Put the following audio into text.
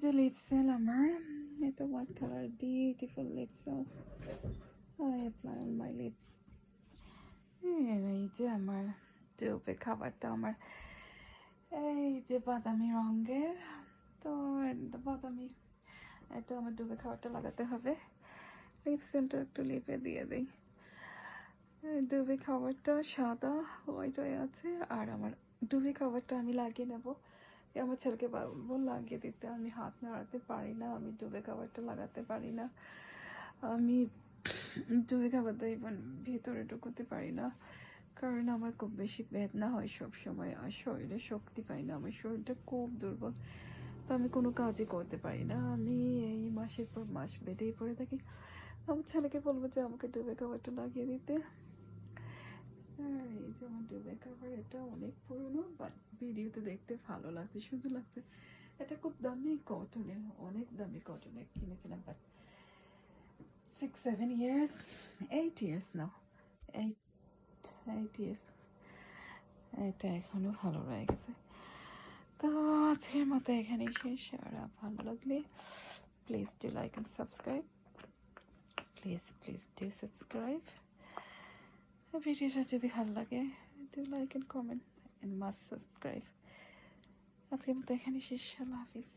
যে লিপসেল আমার, এটা হোয়াইট কালার বিউটিফুল লিপসেল। I apply on my lips. এই যে আমার ডুবে খাবারটা আমার এই যে বাদামি রঙের, তো বাদামি এটা আমার ডুবে খাবারটা লাগাতে হবে। লিপসেলটা একটু লিপে দিয়ে দিই। ডুবে খাবারটা সাদা হোয়াইট হয়ে আছে, আর আমার ডুবে খাবারটা আমি লাগিয়ে নেব। আমার ছেলেকে বলবো লাগিয়ে দিতে, আমি হাত নাড়াতে পারি না, আমি ডুবে খাবারটা লাগাতে পারি না, আমি ডুবে খাবারটা ইভেন ভিতরে ঢুকতে পারি না, কারণ আমার খুব বেশি বেদনা হয় সব সময়, আর শরীরে শক্তি পাই না, আমার শরীরটা খুব দুর্বল, তো আমি কোনো কাজই করতে পারি না, আমি এই মাসের পর মাস বেডেই পড়ে থাকি। আমার ছেলেকে বলবো যে আমাকে ডুবে খাবারটা লাগিয়ে দিতে। আর এই যে আমার ডুবে খাবার, এটা অনেক পুরনো, বাট ভিডিওতে দেখতে ভালো লাগছে, সুন্দর লাগছে। এটা খুব দামি কটনের, অনেক দামি কটনের কিনেছিলাম, but 6-7 years, 8 years now, 8 years, এটা এখনো ভালো রয়ে গেছে। তো আজকের মতো এখানেই শেষ। আর ভালো লাগলে please do like and subscribe, please do subscribe. ভিডিওটা যদি ভালো লাগে do like and comment and must subscribe. আজকের মতো এখানেই শেষ। আল্লাহ হাফিজ।